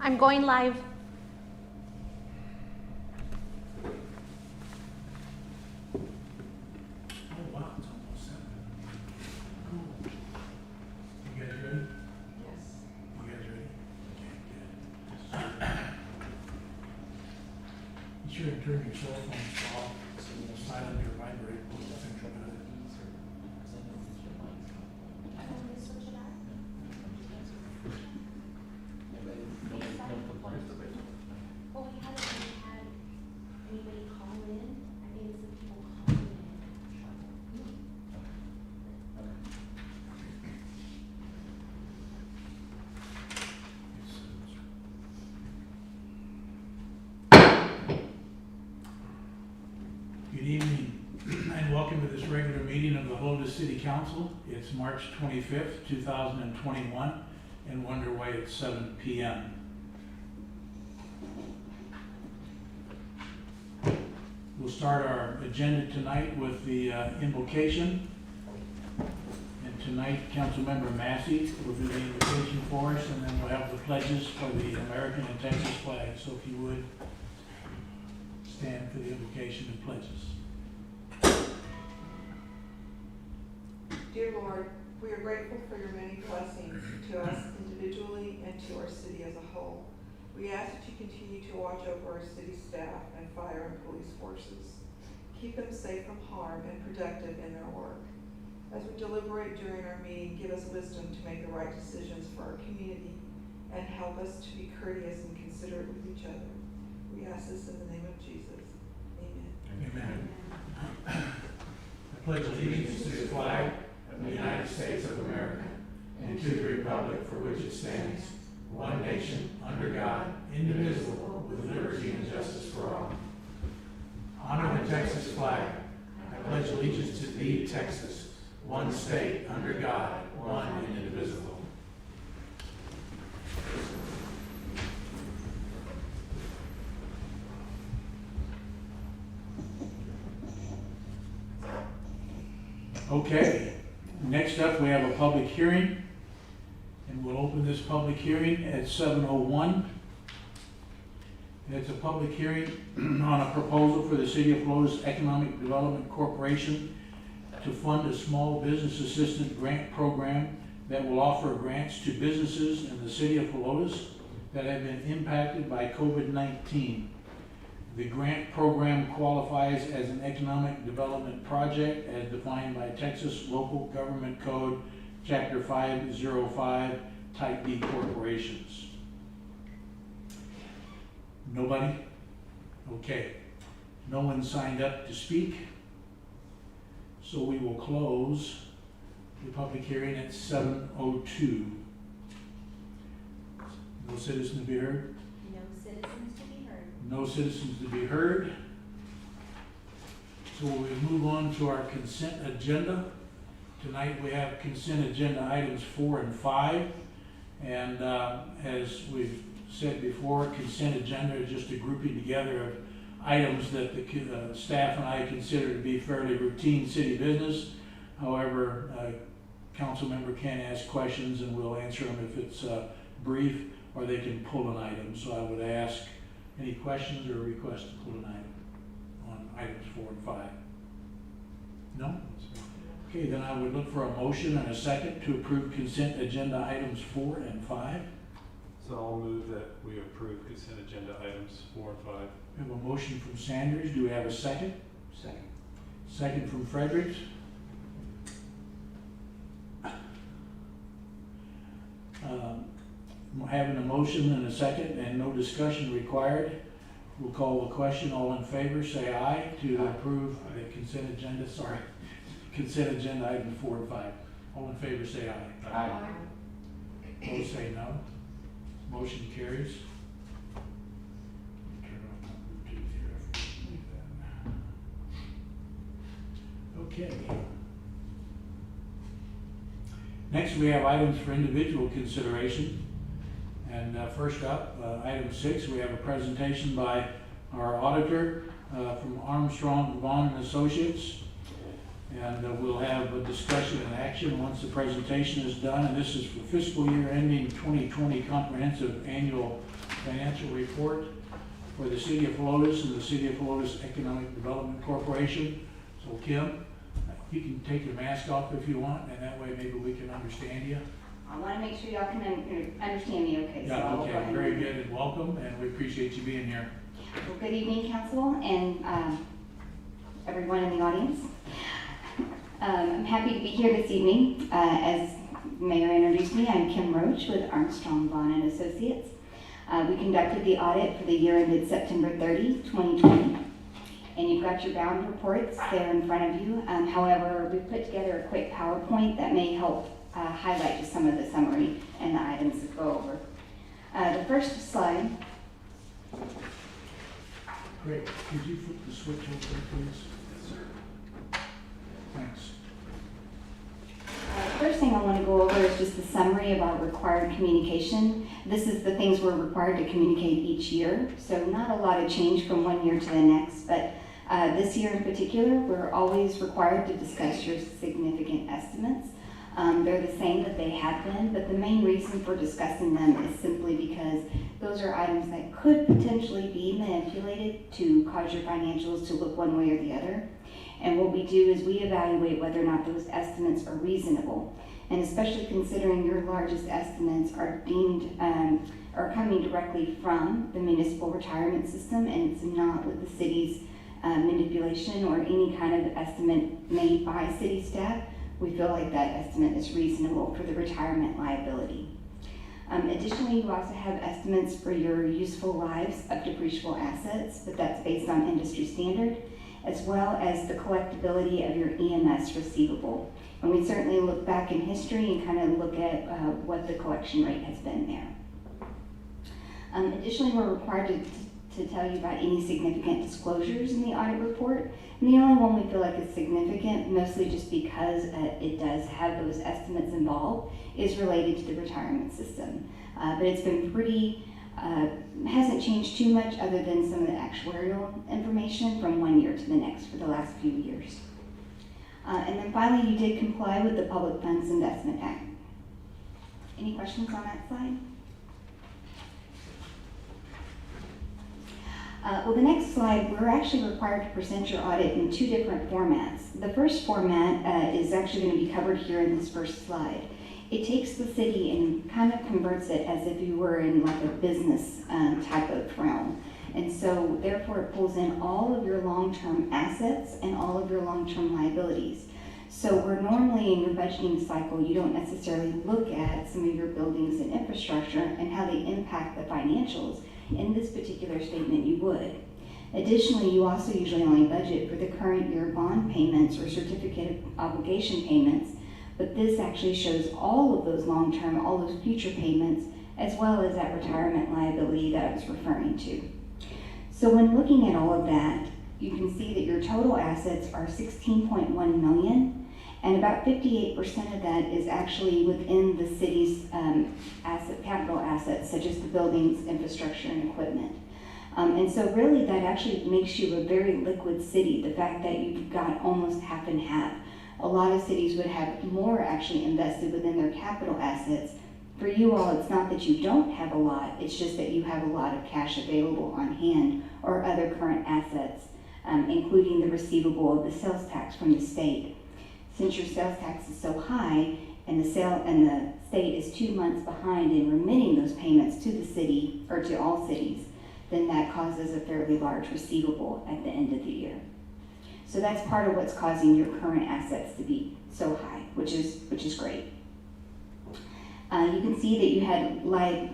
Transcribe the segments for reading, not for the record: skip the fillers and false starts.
I'm going live. Oh wow, it's almost 7. Cool. You guys ready? Yes. You guys ready? Okay, good. You sure to turn your cell phones off, so it'll silent or vibrate. Think about it. Well, we haven't really had anybody call in. I think some people calling in. Good evening, and welcome to this regular meeting of the Helotes City Council. It's March 25th, 2021, and we're underway at 7 p.m. We'll start our agenda tonight with the invocation. And tonight, Councilmember Massey will do the invocation for us, and then we'll have the pledges for the American and Texas flag. So if you would, stand for the invocation and pledges. Dear Lord, we are grateful for your many blessings to us individually and to our city as a whole. We ask that you continue to watch over our city staff and fire and police forces. Keep them safe from harm and productive in their work. As we deliberate during our meeting, give us wisdom to make the right decisions for our community and help us to be courteous and considerate with each other. We ask this in the name of Jesus. Amen. Amen. I pledge allegiance to the flag of the United States of America and to the republic for which it stands, one nation, under God, indivisible, with liberty and justice for all. Honor the Texas flag. I pledge allegiance to thee, Texas, one state, under God, one and indivisible. Okay, next up we have a public hearing, and we'll open this public hearing at 7:01. It's a public hearing on a proposal for the City of Helotes Economic Development Corporation to fund a small business assistant grant program that will offer grants to businesses in the City of Helotes that have been impacted by COVID-19. The grant program qualifies as an economic development project as defined by Texas Local Government Code, Chapter 505, Type D corporations. Nobody? Okay. No one signed up to speak, so we will close the public hearing at 7:02. No citizens to be heard? No citizens to be heard. No citizens to be heard. So we move on to our consent agenda. Tonight we have consent agenda items 4 and 5. And as we've said before, consent agenda is just a grouping together of items that the staff and I consider to be fairly routine city business. However, a council member can ask questions and we'll answer them if it's brief, or they can pull an item. So I would ask any questions or requests to pull an item on items 4 and 5. No? Okay, then I would look for a motion and a second to approve consent agenda items 4 and 5. So I'll move that we approve consent agenda items 4 and 5. We have a motion from Sanders. Do we have a second? Second. Second from Fredericks. Having a motion and a second and no discussion required, we'll call the question. All in favor, say aye to approve the consent agenda. Consent agenda items 4 and 5. All in favor, say aye. Aye. Opposed, say no. Motion carries. Turn on my Bluetooth here. Okay. Next, we have items for individual consideration. And first up, item 6, we have a presentation by our auditor from Armstrong, Vaughn and Associates. And we'll have a discussion and action once the presentation is done. And this is for fiscal year ending 2020 comprehensive annual financial report for the City of Helotes and the City of Helotes Economic Development Corporation. So Kim, you can take your mask off if you want, and that way maybe we can understand you. I want to make sure y'all can understand me okay. So Yeah, I'll go okay, ahead very and- good, and welcome, and we appreciate you being here. Well, good evening, council, and everyone in the audience. I'm happy to be here this evening. As Mayor introduced me, I'm Kim Roach with Armstrong, Vaughn and Associates. We conducted the audit for the year ended September 30, 2020. And you've got your bound reports there in front of you. However, we put together a quick PowerPoint that may help highlight just some of the summary and the items to go over. The first slide. Great, could you flip the switch over, please? Yes, sir. Thanks. First thing I want to go over is just the summary of our required communication. This is the things we're required to communicate each year. So not a lot of change from one year to the next, but this year in particular, we're always required to discuss your significant estimates. They're the same that they have been, but the main reason for discussing them is simply because those are items that could potentially be manipulated to cause your financials to look one way or the other. And what we do is we evaluate whether or not those estimates are reasonable. And especially considering your largest estimates are deemed, are coming directly from the municipal retirement system, and it's not with the city's manipulation or any kind of estimate made by city staff, we feel like that estimate is reasonable for the retirement liability. Additionally, you also have estimates for your useful lives of depreciable assets, but that's based on industry standard, as well as the collectability of your EMS receivable. And we certainly look back in history and kind of look at what the collection rate has been there. Additionally, we're required to tell you about any significant disclosures in the audit report. And the only one we feel like is significant, mostly just because it does have those estimates involved, is related to the retirement system. But it's been pretty, hasn't changed too much other than some of the actuarial information from one year to the next for the last few years. And then finally, you did comply with the Public Funds Investment Act. Any questions on that slide? Well, the next slide, we're actually required to present your audit in two different formats. The first format is actually going to be covered here in this first slide. It takes the city and kind of converts it as if you were in like a business type of realm. And so therefore it pulls in all of your long-term assets and all of your long-term liabilities. So where normally in your budgeting cycle, you don't necessarily look at some of your buildings and infrastructure and how they impact the financials. In this particular statement, you would. Additionally, you also usually only budget for the current year bond payments or certificate of obligation payments, but this actually shows all of those long-term, all those future payments, as well as that retirement liability that I was referring to. So when looking at all of that, you can see that your total assets are $16.1 million, and about 58% of that is actually within the city's capital assets, such as the buildings, infrastructure, and equipment. And so really that actually makes you a very liquid city, the fact that you've got almost half and half. A lot of cities would have more actually invested within their capital assets. For you all, it's not that you don't have a lot, it's just that you have a lot of cash available on hand or other current assets, including the receivable of the sales tax from the state. Since your sales tax is so high and the state is 2 months behind in remitting those payments to the city or to all cities, then that causes a fairly large receivable at the end of the year. So that's part of what's causing your current assets to be so high, which is great. You can see that you had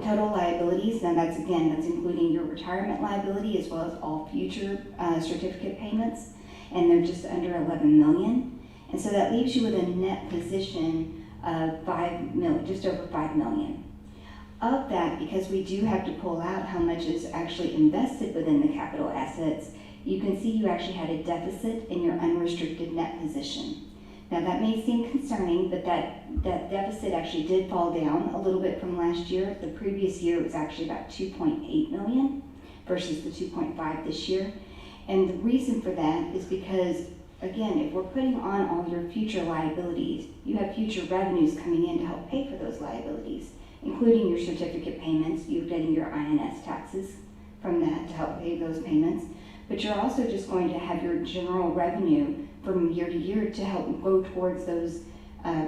total liabilities, and that's including your retirement liability as well as all future certificate payments, and they're just under 11 million. And so that leaves you with a net position of just over 5 million. Of that, because we do have to pull out how much is actually invested within the capital assets, you can see you actually had a deficit in your unrestricted net position. Now that may seem concerning, but that deficit actually did fall down a little bit from last year. The previous year was actually about 2.8 million versus the 2.5 this year. And the reason for that is because, again, if we're putting on all your future liabilities, you have future revenues coming in to help pay for those liabilities. including your certificate payments. You're getting your INS taxes from that to help pay those payments. But you're also just going to have your general revenue from year to year to help go towards those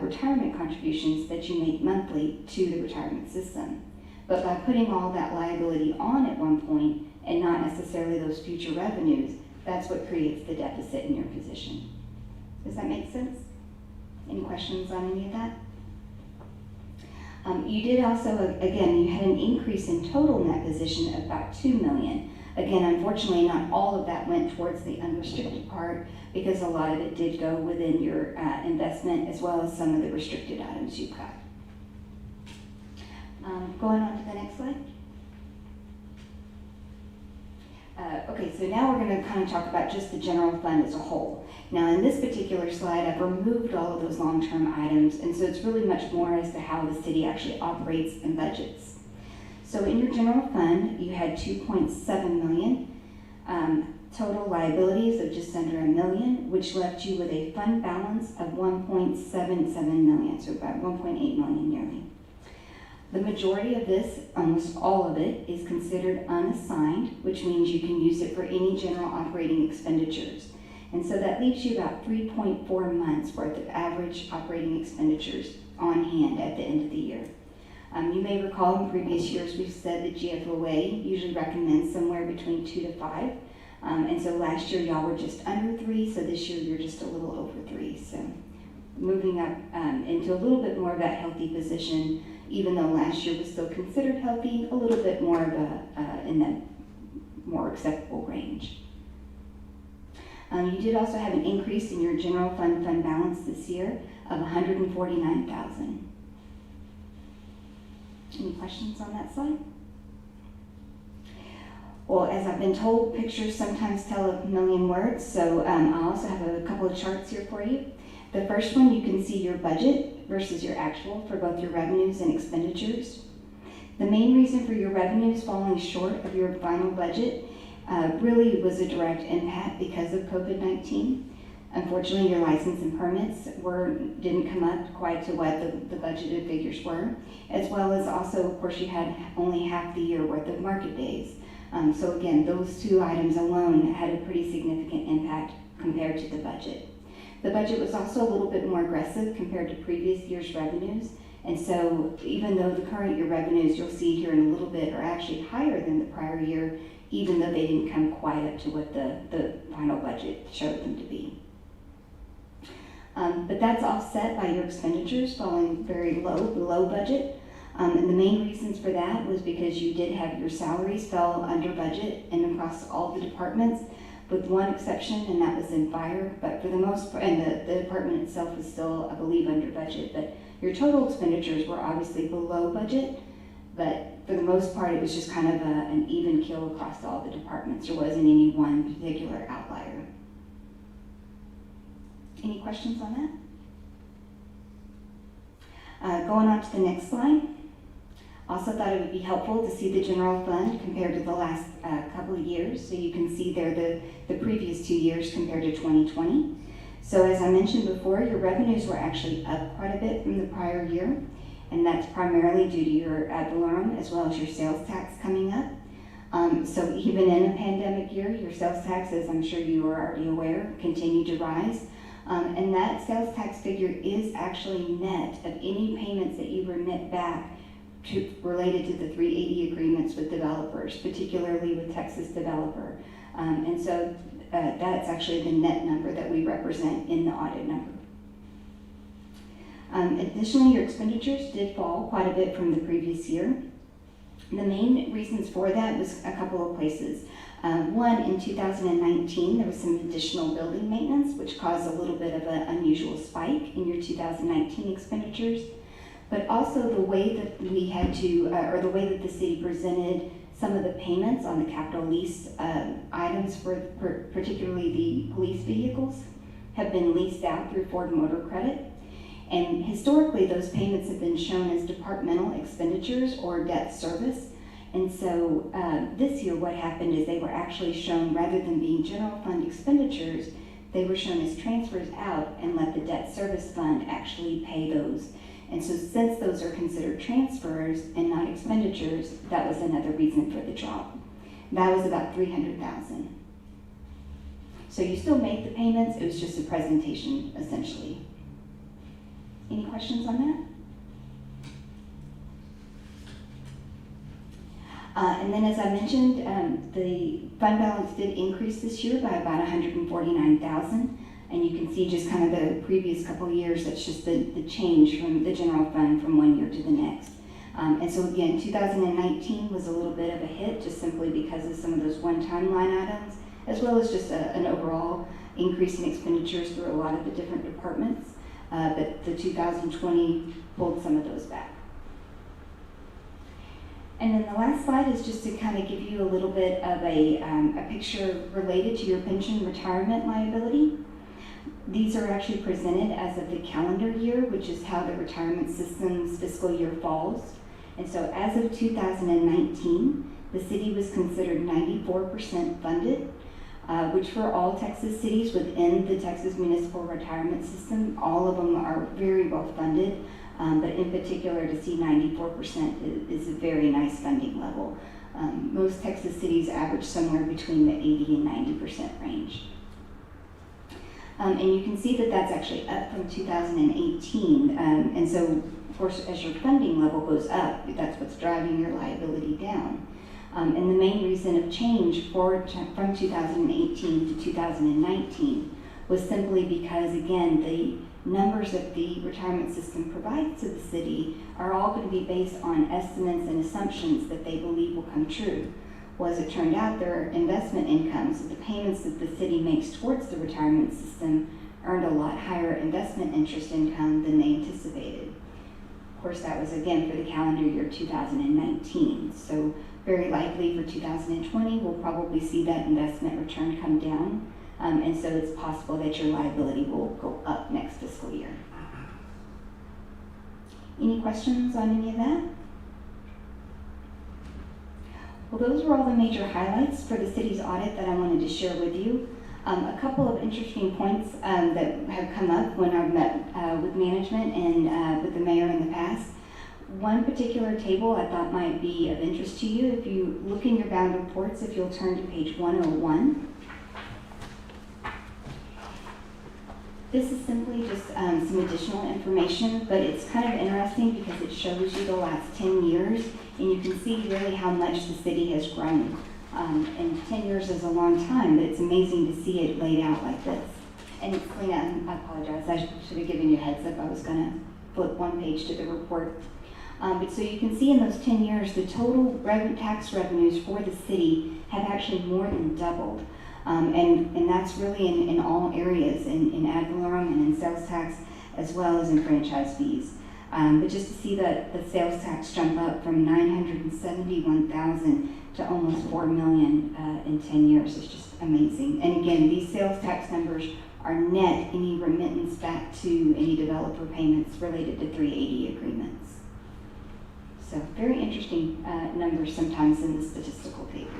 retirement contributions that you make monthly to the retirement system. But by putting all that liability on at one point and not necessarily those future revenues, that's what creates the deficit in your position. Does that make sense? Any questions on any of that? You did also, again, you had an increase in total net position of about $2 million. Again, unfortunately, not all of that went towards the unrestricted part because a lot of it did go within your investment as well as some of the restricted items you've got. Going on to the next slide. Okay, so now we're going to kind of talk about just the general fund as a whole. Now in this particular slide, I've removed all of those long-term items, and so it's really much more as to how the city actually operates and budgets. So in your general fund, you had $2.7 million, total liabilities of just under $1 million, which left you with a fund balance of $1.77 million, so about $1.8 million nearly. The majority of this, almost all of it, is considered unassigned, which means you can use it for any general operating expenditures. And so that leaves you about 3.4 months worth of average operating expenditures on hand at the end of the year. You may recall in previous years we've said that GFOA usually recommends somewhere between 2 to 5. And so last year y'all were just under 3, so this year you're just a little over 3. So moving up into a little bit more of that healthy position, even though last year was still considered healthy, a little bit more of in that more acceptable range. You did also have an increase in your general fund balance this year of $149,000. Any questions on that slide? Well, as I've been told, pictures sometimes tell a million words, so I also have a couple of charts here for you. The first one, you can see your budget versus your actual for both your revenues and expenditures. The main reason for your revenues falling short of your final budget really was a direct impact because of COVID-19. Unfortunately, your license and permits didn't come up quite to what the budgeted figures were, as well as also, of course, you had only half the year worth of market days. So again, those two items alone had a pretty significant impact compared to the budget. The budget was also a little bit more aggressive compared to previous year's revenues, and so even though the current year revenues you'll see here in a little bit are actually higher than the prior year, even though they didn't come quite up to what the final budget showed them to be. But that's offset by your expenditures falling very low, below budget. And the main reasons for that was because you did have your salaries fell under budget and across all the departments, with one exception, and that was in fire. But for the most part, and the department itself was still, I believe, under budget. But your total expenditures were obviously below budget, but for the most part, it was just kind of an even kill across all the departments. There wasn't any one particular outlier. Any questions on that? Going on to the next slide. Also thought it would be helpful to see the general fund compared to the last couple of years. So you can see there the previous 2 years compared to 2020. So as I mentioned before, your revenues were actually up quite a bit from the prior year. And that's primarily due to your ad valorem as well as your sales tax coming up. So even in a pandemic year, your sales tax, as I'm sure you are already aware, continued to rise. And that sales tax figure is actually net of any payments that you remit back related to the 380 agreements with developers, particularly with Texas Developer. And so that's actually the net number that we represent in the audit number. Additionally, your expenditures did fall quite a bit from the previous year. The main reasons for that was a couple of places. One, in 2019, there was some additional building maintenance, which caused a little bit of an unusual spike in your 2019 expenditures. But also the way that we had to, or the way that the city presented some of the payments on the capital lease items for particularly the police vehicles have been leased out through Ford Motor Credit. And historically, those payments have been shown as departmental expenditures or debt service. And so this year what happened is they were actually shown, rather than being general fund expenditures, they were shown as transfers out and let the debt service fund actually pay those. And so since those are considered transfers and not expenditures, that was another reason for the drop. That was about $300,000. So you still make the payments, it was just a presentation essentially. Any questions on that? And then as I mentioned, the fund balance did increase this year by about $149,000. And you can see just kind of the previous couple of years, that's just the change from the general fund from one year to the next. And so again, 2019 was a little bit of a hit just simply because of some of those one-time line items, as well as just an overall increase in expenditures through a lot of the different departments. But the 2020 pulled some of those back. And then the last slide is just to kind of give you a little bit of a picture related to your pension retirement liability. These are actually presented as of the calendar year, which is how the retirement system's fiscal year falls. And so as of 2019, the city was considered 94% funded, which for all Texas cities within the Texas Municipal Retirement System, all of them are very well funded. But in particular, to see 94% is a very nice funding level. Most Texas cities average somewhere between the 80 and 90% range. And you can see that that's actually up from 2018. And so, of course, as your funding level goes up, that's what's driving your liability down. And the main reason of change from 2018 to 2019 was simply because, again, the numbers that the retirement system provides to the city are all going to be based on estimates and assumptions that they believe will come true. Well, as it turned out, their investment incomes, the payments that the city makes towards the retirement system, earned a lot higher investment interest income than they anticipated. Of course, that was again for the calendar year 2019. So very likely for 2020, we'll probably see that investment return come down. And so it's possible that your liability will go up next fiscal year. Any questions on any of that? Well, those were all the major highlights for the city's audit that I wanted to share with you. A couple of interesting points that have come up when I've met with management and with the mayor in the past. One particular table I thought might be of interest to you. If you look in your bound reports, if you'll turn to page 101. This is simply just some additional information, but it's kind of interesting because it shows you the last 10 years, and you can see really how much the city has grown. And 10 years is a long time, but it's amazing to see it laid out like this. And it's clean up. I apologize, I should have given you a heads up. I was going to flip one page to the report. But so you can see in those 10 years, the total tax revenues for the city have actually more than doubled. And that's really in all areas, in ad valorem and in sales tax, as well as in franchise fees. But just to see the sales tax jump up from $971,000 to almost $4 million in 10 years is just amazing. And again, these sales tax numbers are net any remittance back to any developer payments related to 380 agreements. So very interesting numbers sometimes in the statistical tables.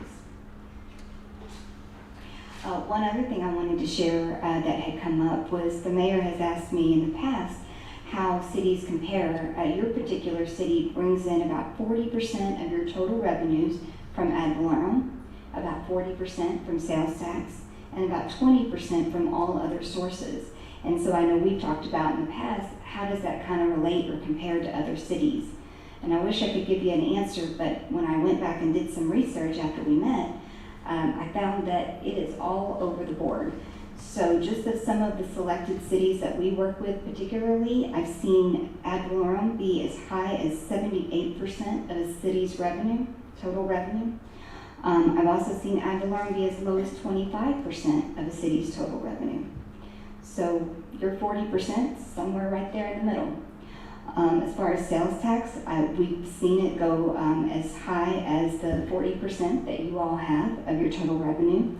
One other thing I wanted to share that had come up was the mayor has asked me in the past how cities compare. Your particular city brings in about 40% of your total revenues from ad valorem, about 40% from sales tax, and about 20% from all other sources. And so I know we've talked about in the past, how does that kind of relate or compare to other cities? And I wish I could give you an answer, but when I went back and did some research after we met, I found that it is all over the board. So just as some of the selected cities that we work with particularly, I've seen ad valorem be as high as 78% of a city's revenue, total revenue. I've also seen ad valorem be as low as 25% of a city's total revenue. So your 40%, somewhere right there in the middle. As far as sales tax, we've seen it go as high as the 40% that you all have of your total revenue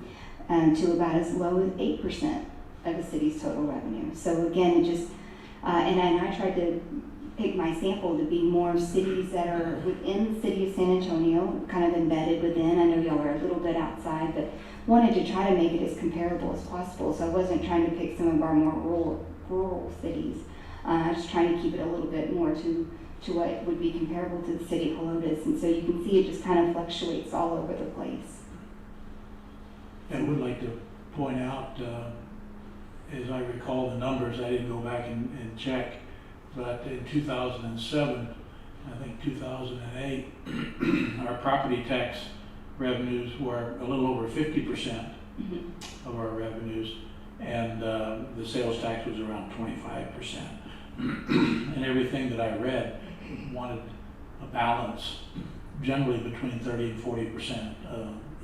to about as low as 8% of the city's total revenue. So again, it just, and I tried to pick my sample to be more cities that are within the city of San Antonio, kind of embedded within. I know y'all are a little bit outside, but wanted to try to make it as comparable as possible. So I wasn't trying to pick some of our more rural cities. Just trying to keep it a little bit more to what would be comparable to the city of Helotes. And so you can see it just kind of fluctuates all over the place. I would like to point out, as I recall the numbers, I didn't go back and check, but in 2007, I think 2008, our property tax revenues were a little over 50% of our revenues, and the sales tax was around 25%. And everything that I read wanted a balance, generally between 30 and 40%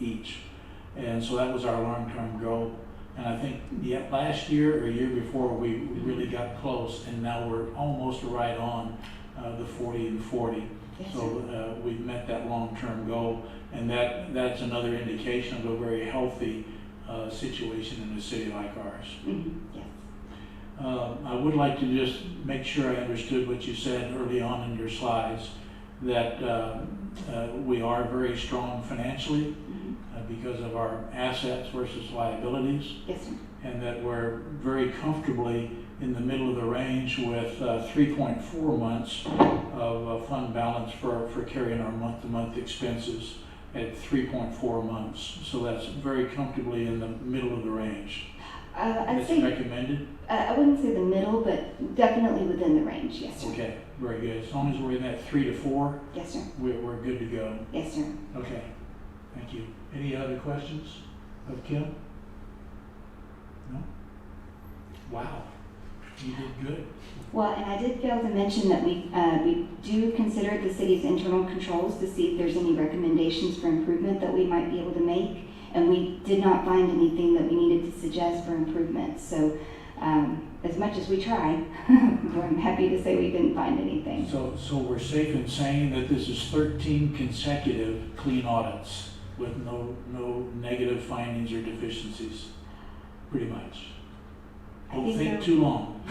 each. And so that was our long-term goal. And I think last year or year before, we really got close, and now we're almost right on the 40 and 40. Yes, So we've met that long-term goal, and that's another indication of a very healthy situation in a city like ours. Yes. I would like to just make sure I understood what you said early on in your slides, that we are very strong financially because of our assets versus liabilities, Yes, sir. and that we're very comfortably in the middle of the range with 3.4 months of fund balance for carrying our month-to-month expenses at 3.4 months. So that's very comfortably in the middle of the range. I'd It's say, recommended? I wouldn't say the middle, but definitely within the range, yes, sir. Okay, very good. As long as we're in that 3 to 4, Yes, sir. we're good to go. Yes, sir. Okay, thank you. Any other questions of Kim? No? Wow, you did good. Well, and I did fail to mention that we do consider the city's internal controls to see if there's any recommendations for improvement that we might be able to make. And we did not find anything that we needed to suggest for improvement. So as much as we tried, I'm happy to say we didn't find anything. So we're safe in saying that this is 13 consecutive clean audits with no negative findings or deficiencies, pretty much. Don't think too long.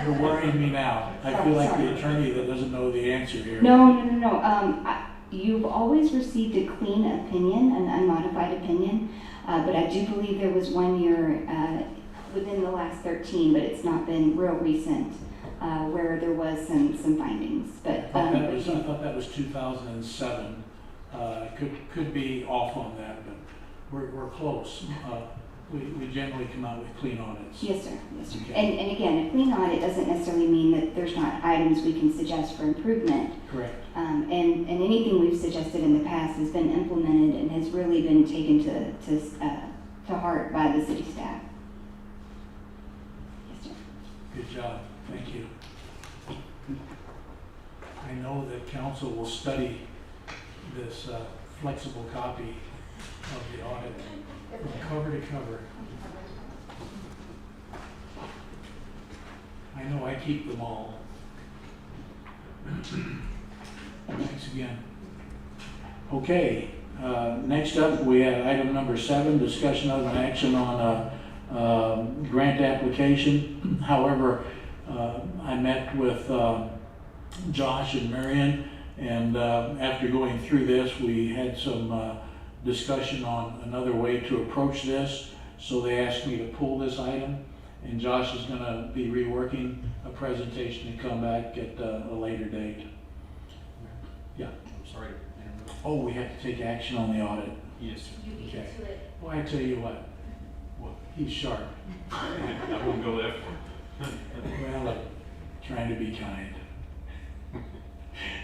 You're worrying me now. I feel like the attorney that doesn't know the answer here. No. You've always received a clean opinion, an unmodified opinion, but I do believe there was one year within the last 13, but it's not been real recent, where there was some findings. But I thought that was 2007. Could be off on that, but we're close. We generally come out with clean audits. Yes, sir. Yes, sir. Okay. And again, a clean audit doesn't necessarily mean that there's not items we can suggest for improvement. Correct. And anything we've suggested in the past has been implemented and has really been taken to heart by the city staff. Yes, sir. Good job. Thank you. I know that council will study this flexible copy of the audit from cover to cover. I know I keep them all. Thanks again. Okay, next up we have item number 7, discussion of an action on a grant application. However, I met with Josh and Marion, and after going through this, we had some discussion on another way to approach this. So they asked me to pull this item, and Josh is going to be reworking a presentation to come back at a later date. Yeah. I'm sorry. Oh, we have to take action on the audit. Yes, sir. You beat Okay. to it. Well, I tell you what, he's sharp. I won't go that far. Well, trying to be kind.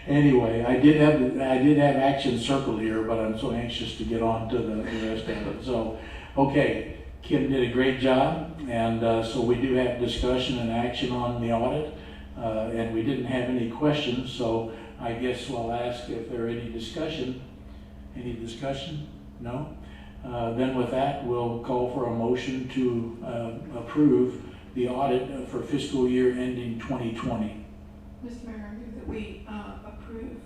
Anyway, I did have action circled here, but I'm so anxious to get on to the rest of it. So, okay, Kim did a great job, and so we do have discussion and action on the audit, and we didn't have any questions, so I guess I'll ask if there are any discussion. Any discussion? No? Then with that, we'll call for a motion to approve the audit for fiscal year ending 2020. Mr. Mayor, I move that we approve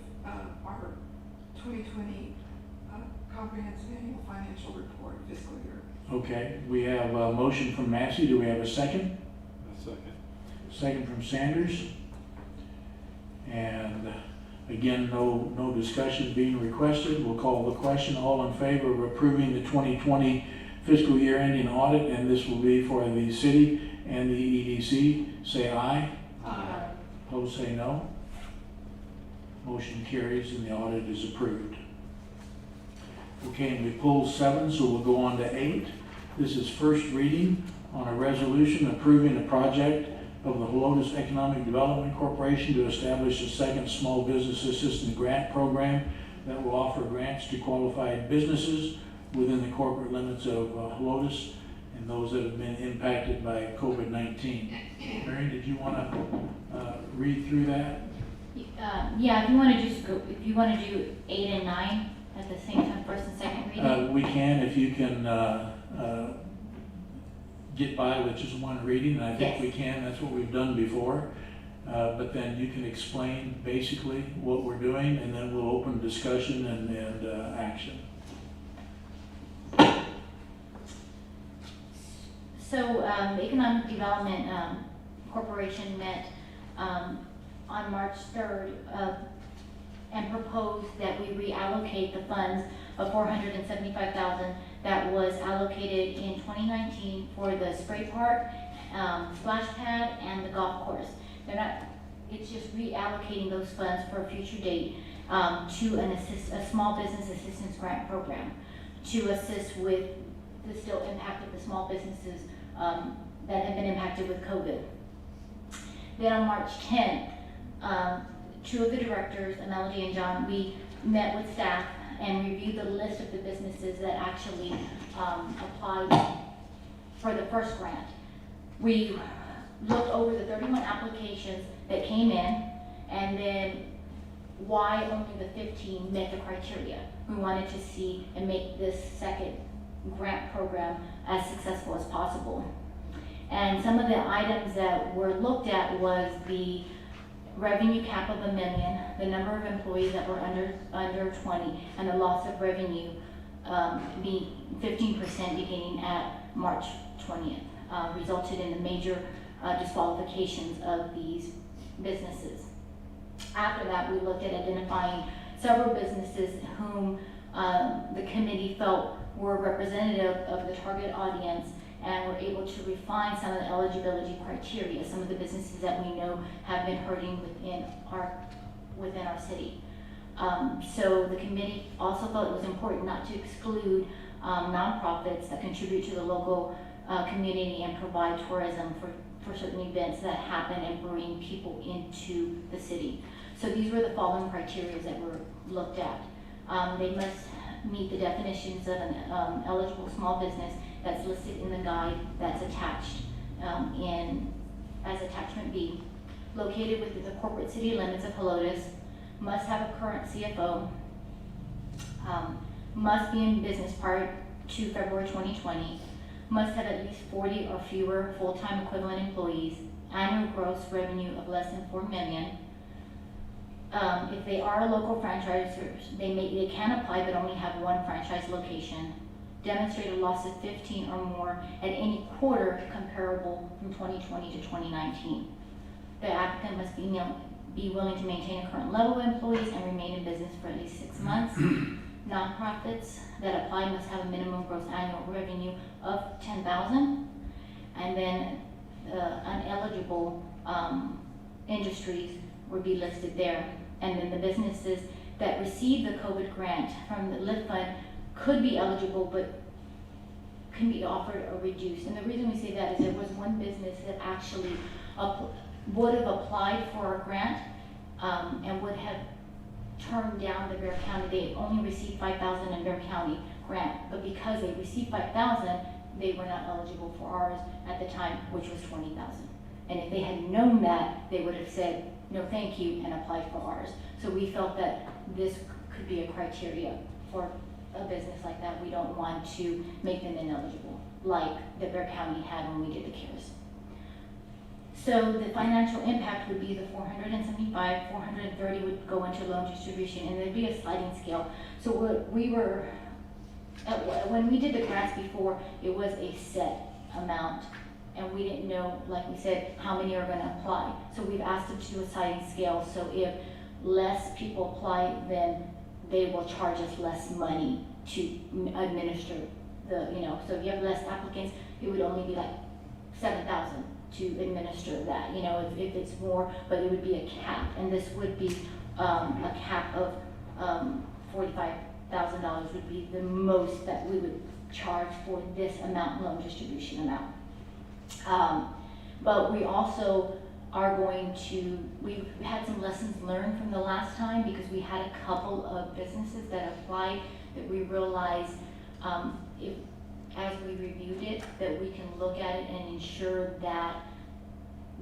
our 2020 comprehensive annual financial report fiscal year. Okay, we have a motion from Massey. Do we have a second? A second. Second from Sanders. And again, no discussion being requested. We'll call the question. All in favor of approving the 2020 fiscal year ending audit, and this will be for the city and the EDC, say aye. Aye. Opposed, say no. Motion carries and the audit is approved. Okay, and we pulled 7, so we'll go on to 8. This is first reading on a resolution approving a project of the Helotes Economic Development Corporation to establish a second small business assistance grant program that will offer grants to qualified businesses within the corporate limits of Helotes and those that have been impacted by COVID-19. Mary, did you want to read through that? Yeah, if you want to just go, if you want to do 8 and 9 at the same time, first and second reading. We can, if you can get by with just one reading, and I think Yes. we can, that's what we've done before. But then you can explain basically what we're doing, and then we'll open discussion and action. So the Economic Development Corporation met on March 3rd and proposed that we reallocate the funds of $475,000 that was allocated in 2019 for the spray park, splash pad, and the golf course. They're not, it's just reallocating those funds for a future date to a small business assistance grant program to assist with the still impact of the small businesses that have been impacted with COVID. Then on March 10th, 2 of the directors, Melody and John, we met with staff and reviewed the list of the businesses that actually applied for the first grant. We looked over the 31 applications that came in, and then why only the 15 met the criteria. We wanted to see and make this second grant program as successful as possible. And some of the items that were looked at was the revenue cap of $1 million, the number of employees that were under 20, and the loss of revenue being 15% beginning at March 20th, resulted in the major disqualifications of these businesses. After that, we looked at identifying several businesses whom the committee felt were representative of the target audience, and were able to refine some of the eligibility criteria, some of the businesses that we know have been hurting within our city. So the committee also felt it was important not to exclude nonprofits that contribute to the local community and provide tourism for certain events that happen and bring people into the city. So these were the following criteria that were looked at. They must meet the definitions of an eligible small business that's listed in the guide that's attached as attachment B. Located within the corporate city limits of Helotes, must have a current CFO, must be in business prior to February 2020, must have at least 40 or fewer full-time equivalent employees, annual gross revenue of less than $4 million. If they are local franchisors, they can apply but only have one franchise location. Demonstrate a loss of 15 or more at any quarter comparable from 2020 to 2019. The applicant must be willing to maintain a current level of employees and remain in business for at least 6 months. Nonprofits that apply must have a minimum gross annual revenue of $10,000, and then uneligible industries would be listed there. And then the businesses that receive the COVID grant from the LIFT fund could be eligible, but can be offered or reduced. And the reason we say that is there was one business that actually would have applied for a grant and would have turned down the Bear County. They only received $5,000 in Bear County grant, but because they received $5,000, they were not eligible for ours at the time, which was $20,000. And if they had known that, they would have said, no thank you, and applied for ours. So we felt that this could be a criteria for a business like that. We don't want to make them ineligible, like the Bear County had when we did the CARES. So the financial impact would be the 475, 430 would go into loan distribution, and there'd be a sliding scale. So when we did the grants before, it was a set amount, and we didn't know, like we said, how many are gonna apply. So we've asked them to do a sliding scale, so if less people apply, then they will charge us less money to administer the, so if you have less applicants, it would only be like $7,000 to administer that, if it's more, but it would be a cap, and this would be a cap of $45,000 would be the most that we would charge for this amount, loan distribution amount. But we also are we've had some lessons learned from the last time, because we had a couple of businesses that applied that we realized, as we reviewed it, that we can look at it and ensure that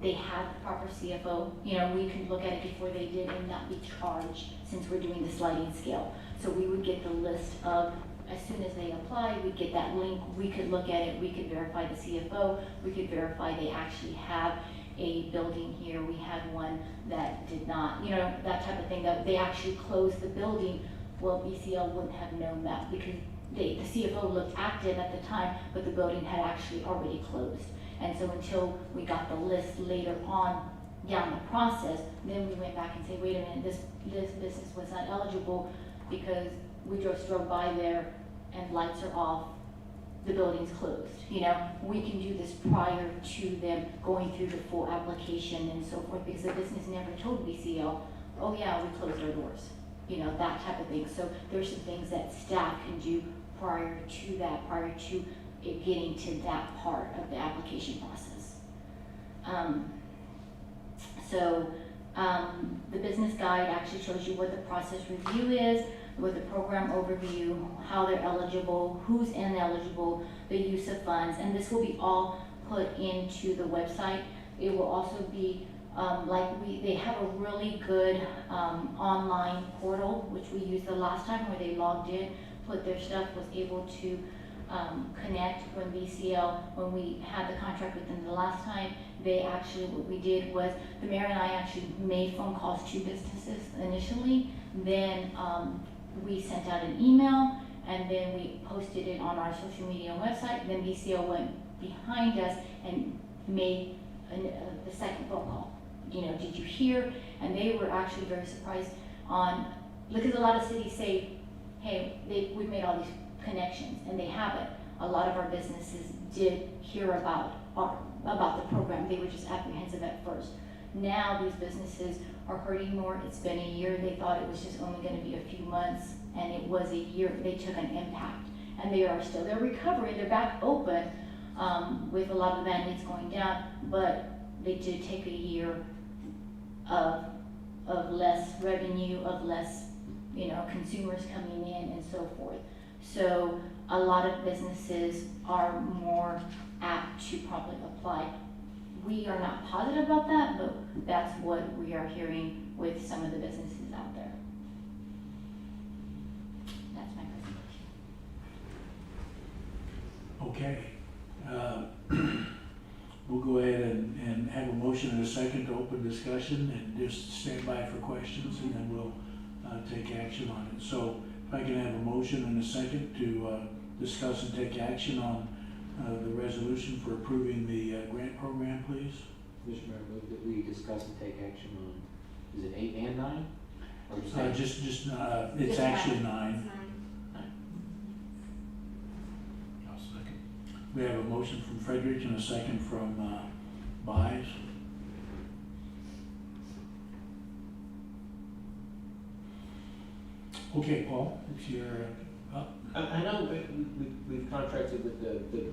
they have the proper CFO. We could look at it before they did and not be charged, since we're doing the sliding scale. So we would get the list of, as soon as they apply, we'd get that link, we could look at it, we could verify the CFO, we could verify they actually have a building here. We had one that did not, that type of thing, that they actually closed the building. Well, BCL wouldn't have known that, because the CFO looked active at the time, but the building had actually already closed. And so until we got the list later on down the process, then we went back and said, wait a minute, this business was not eligible because we just drove by there and lights are off, the building's closed. We can do this prior to them going through the full application and so forth, because the business never told BCL, oh yeah, we closed our doors, that type of thing. So there's some things that staff can do prior to that, prior to it getting to that part of the application process. The business guide actually shows you what the process review is, with the program overview, how they're eligible, who's ineligible, the use of funds, and this will be all put into the website. It will also be they have a really good online portal, which we used the last time, where they logged in, put their stuff, was able to connect when when we had the contract with them the last time. What we did was, the mayor and I actually made phone calls to businesses initially, then we sent out an email, and then we posted it on our social media and website. Then BCL went behind us and made the second phone call. Did you hear? And they were actually very surprised because a lot of cities say, hey, we've made all these connections, and they haven't. A lot of our businesses did hear about the program. They were just apprehensive at first. Now these businesses are hurting more. It's been a year. They thought it was just only going to be a few months, and it was a year. They took an impact, and they're recovering. They're back open with a lot of the mandates going down, but they did take a year of less revenue, of less consumers coming in and so forth. So a lot of businesses are more apt to probably apply. We are not positive about that, but that's what we are hearing with some of the businesses out there. That's my presentation. Okay. We'll go ahead and have a motion and a second to open discussion, and just stand by for questions, and then we'll take action on it. So if I can have a motion and a second to discuss and take action on the resolution for approving the grant program, please. Mr. Mayor, move that we discuss and take action on, is it 8 and 9? Or just eight? It's Just actually 9. Nine. I'll second. We have a motion from Frederick and a second from Buys. Okay, Paul, it's your up. I know we've contracted with the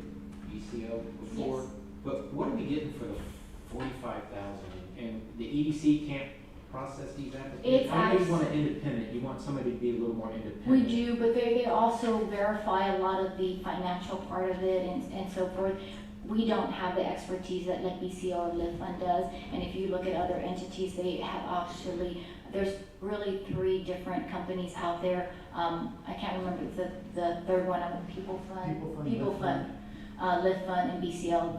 BCO before, Yes. but what are we getting for the 45,000? And the EDC can't process these applications? I know you want an independent, you want somebody to be a little more independent. We do, but they also verify a lot of the financial part of it and so forth. We don't have the expertise that like BCO or Live Fund does, and if you look at other entities, they have actually, there's really 3 different companies out there. I can't remember the third one, People Fund, Live Fund, and BCL.